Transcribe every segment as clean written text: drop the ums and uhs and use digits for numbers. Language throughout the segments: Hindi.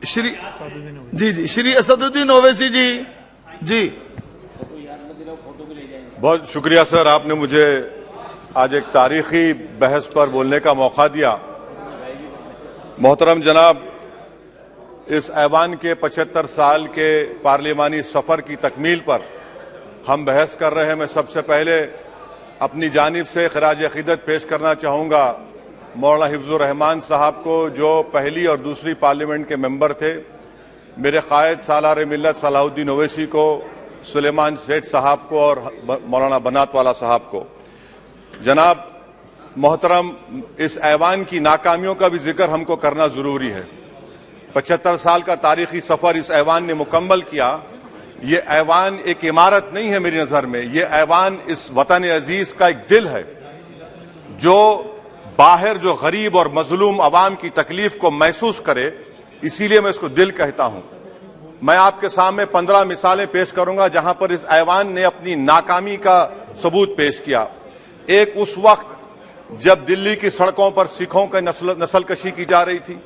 श्री जी श्री असदुद्दीन ओवैसी जी। बहुत शुक्रिया सर, आपने मुझे आज एक तारीखी बहस पर बोलने का मौका दिया। मोहतरम जनाब, इस ऐवान के 75 साल के पार्लिमानी सफर की तकमील पर हम बहस कर रहे हैं। मैं सबसे पहले अपनी जानिब से खराज अकीदत पेश करना चाहूंगा मौलाना हिफ्जुर रहमान साहब को, जो पहली और दूसरी पार्लियामेंट के मेंबर थे, मेरे कायद सालार मिल्लत सलाहुद्दीन ओवैसी को, सुलेमान सेठ साहब को और मौलाना बनात वाला साहब को। जनाब मोहतरम, इस ऐवान की नाकामियों का भी जिक्र हमको करना जरूरी है। 75 साल का तारीखी सफर इस ऐवान ने मुकम्मल किया। ये ऐवान एक इमारत नहीं है मेरी नजर में, ये ऐवान इस वतन अजीज का एक दिल है, जो बाहर जो गरीब और मजलूम अवाम की तकलीफ को महसूस करे, इसीलिए मैं इसको दिल कहता हूं। मैं आपके सामने 15 मिसालें पेश करूंगा जहां पर इस ऐवान ने अपनी नाकामी का सबूत पेश किया। एक उस वक्त जब दिल्ली की सड़कों पर सिखों की नस्लकशी की जा रही थी।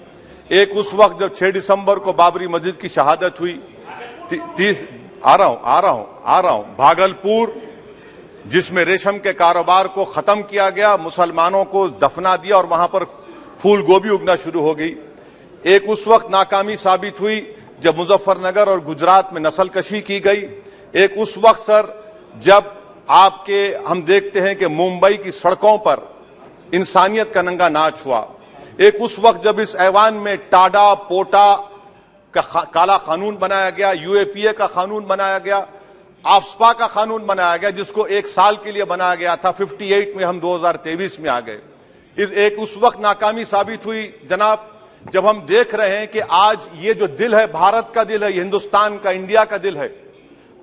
एक उस वक्त जब 6 दिसंबर को बाबरी मस्जिद की शहादत हुई। आ रहा हूं भागलपुर, जिसमें रेशम के कारोबार को खत्म किया गया, मुसलमानों को दफना दिया और वहां पर फूल गोभी उगना शुरू हो गई। एक उस वक्त नाकामी साबित हुई जब मुजफ्फरनगर और गुजरात में नस्लकशी की गई। एक उस वक्त सर जब हम देखते हैं कि मुंबई की सड़कों पर इंसानियत का नंगा नाच हुआ। एक उस वक्त जब इस ऐवान में टाडा पोटा का काला कानून बनाया गया, यूएपीए का कानून बनाया गया, आफ्सपा का कानून बनाया गया, जिसको 1 साल के लिए बनाया गया था। 58 में हम 2023 में आ गए। एक उस वक्त नाकामी साबित हुई जनाब, जब हम देख रहे हैं कि आज ये जो दिल है, भारत का दिल है, हिंदुस्तान का, इंडिया का दिल है,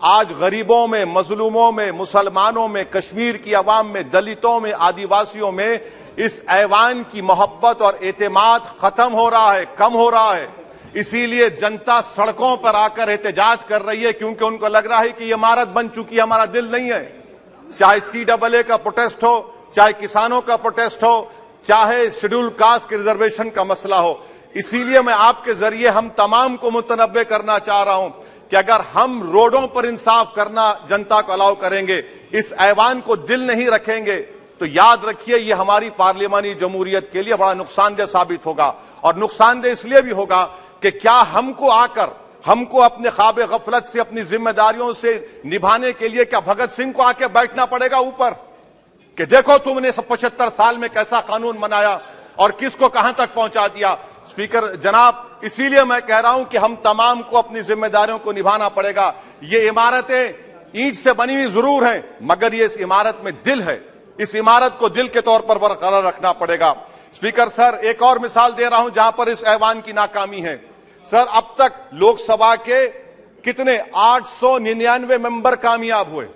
आज गरीबों में, मजलूमों में, मुसलमानों में, कश्मीर की आवाम में, दलितों में, आदिवासियों में इस ऐवान की मोहब्बत और एतमाद खत्म हो रहा है, कम हो रहा है। इसीलिए जनता सड़कों पर आकर एहतजाज कर रही है, क्योंकि उनको लग रहा है कि ये इमारत बन चुकी है, हमारा दिल नहीं है। चाहे CAA का प्रोटेस्ट हो, चाहे किसानों का प्रोटेस्ट हो, चाहे शेड्यूल कास्ट के रिजर्वेशन का मसला हो। इसीलिए मैं आपके जरिए हम तमाम को मुतनब्बे करना चाह रहा हूं कि अगर हम रोडों पर इंसाफ करना जनता को अलाउ करेंगे, इस ऐवान को दिल नहीं रखेंगे, तो याद रखिए ये हमारी पार्लियामानी जमहूरियत के लिए बड़ा नुकसानदेह साबित होगा। और नुकसानदेह इसलिए भी होगा कि क्या हमको अपने ख्वाब गफलत से, अपनी जिम्मेदारियों से निभाने के लिए क्या भगत सिंह को आके बैठना पड़ेगा ऊपर कि देखो तुमने 75 साल में कैसा कानून बनाया और किसको कहां तक पहुंचा दिया। स्पीकर जनाब, इसीलिए मैं कह रहा हूं कि हम तमाम को अपनी जिम्मेदारियों को निभाना पड़ेगा। ये इमारतें ईंट से बनी हुई जरूर हैं, मगर ये इस इमारत में दिल है। इस इमारत को दिल के तौर पर बरकरार रखना पड़ेगा। स्पीकर सर, एक और मिसाल दे रहा हूं जहां पर इस ऐवान की नाकामी है। सर, अब तक लोकसभा के कितने 899 मेंबर कामयाब हुए।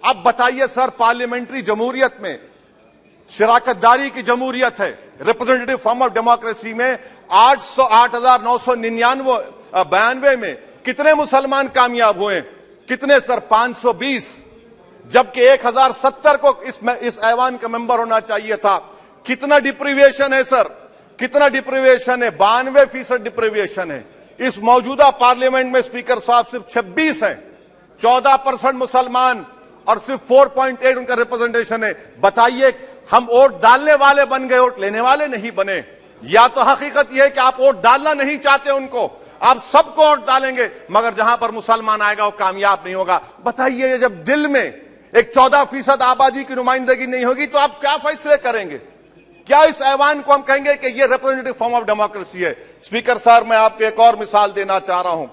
अब बताइए सर, पार्लियामेंट्री जमहूरियत में शराकतदारी की जमहूरियत है, रिप्रेजेंटेटिव फॉर्म ऑफ डेमोक्रेसी में 8,992 में कितने मुसलमान कामयाब हुए? कितने सर? 520, जबकि 1070 को इस ऐवान का मेंबर होना चाहिए था। कितना डिप्रीविएशन है सर, कितना डिप्रीविएशन है? 92% डिप्रीविएशन है। इस मौजूदा पार्लियामेंट में स्पीकर साहब सिर्फ 26 हैं, 14% मुसलमान और सिर्फ 4.8 उनका रिप्रेजेंटेशन है। बताइए, हम वोट डालने वाले बन गए, वोट लेने वाले नहीं बने। या तो हकीकत यह है कि आप वोट डालना नहीं चाहते उनको, आप सबको वोट डालेंगे, मगर जहां पर मुसलमान आएगा वो कामयाब नहीं होगा। बताइए, जब दिल में एक 14% आबादी की नुमाइंदगी नहीं होगी तो आप क्या फैसले करेंगे? क्या इस ऐवान को हम कहेंगे कि ये रिप्रेजेंटेटिव फॉर्म ऑफ डेमोक्रेसी है? स्पीकर साहब, मैं आपको एक और मिसाल देना चाह रहा हूं।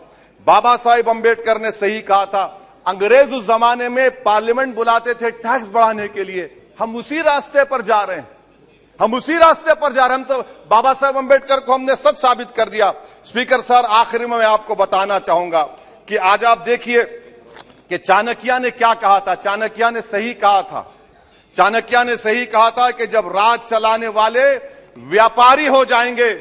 बाबा साहेब अंबेडकर ने सही कहा था, अंग्रेज उस जमाने में पार्लियामेंट बुलाते थे टैक्स बढ़ाने के लिए। हम उसी रास्ते पर जा रहे हैं, हम उसी रास्ते पर जा रहे हैं। हम तो बाबा साहेब अंबेडकर को हमने सच साबित कर दिया। स्पीकर सर, आखिर में मैं आपको बताना चाहूंगा कि आज आप देखिए कि चाणक्य ने क्या कहा था। चाणक्य ने सही कहा था। चाणक्य ने सही कहा था कि जब राज चलाने वाले व्यापारी हो जाएंगे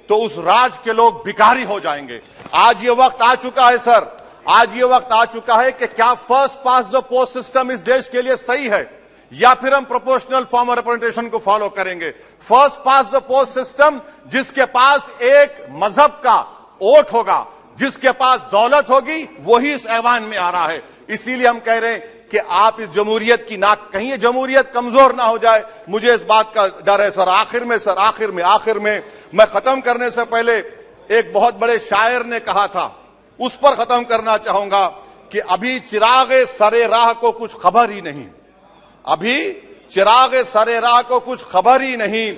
तो उस राज के लोग भिखारी हो जाएंगे। आज ये वक्त आ चुका है सर, आज ये वक्त आ चुका है कि क्या first pass the post system इस देश के लिए सही है, या फिर हम प्रोपोर्शनल फॉर्म ऑफ रिप्रेजेंटेशन को फॉलो करेंगे। First pass the post system, जिसके पास एक मजहब का वोट होगा, जिसके पास दौलत होगी वही इस ऐवान में आ रहा है। इसीलिए हम कह रहे हैं कि आप इस जमहूरियत की नाक, कहीं ये जमहूरियत कमजोर ना हो जाए, मुझे इस बात का डर है। सर आखिर में मैं खत्म करने से पहले एक बहुत बड़े शायर ने कहा था, उस पर खत्म करना चाहूंगा कि अभी चिरागे सरे राह को कुछ खबर ही नहीं, अभी चिरागे सरे राह को कुछ खबर ही नहीं,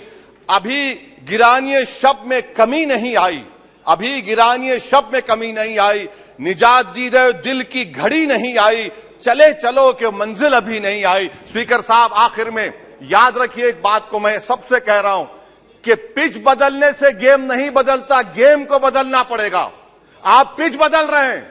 अभी गिरानिए शब में कमी नहीं आई, अभी गिरानिए शब में कमी नहीं आई, निजात दीदे दिल की घड़ी नहीं आई, चले चलो कि मंजिल अभी नहीं आई। स्पीकर साहब आखिर में याद रखिए एक बात को मैं सबसे कह रहा हूं कि पिच बदलने से गेम नहीं बदलता, गेम को बदलना पड़ेगा। आप पिच बदल रहे हैं,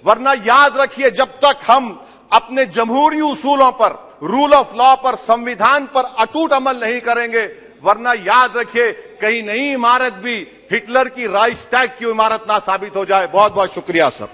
वरना याद रखिए जब तक हम अपने जमहूरी उसूलों पर, रूल ऑफ लॉ पर, संविधान पर अटूट अमल नहीं करेंगे, वरना याद रखिए कहीं नई इमारत भी हिटलर की राइक्सटैग की इमारत ना साबित हो जाए। बहुत बहुत शुक्रिया सर।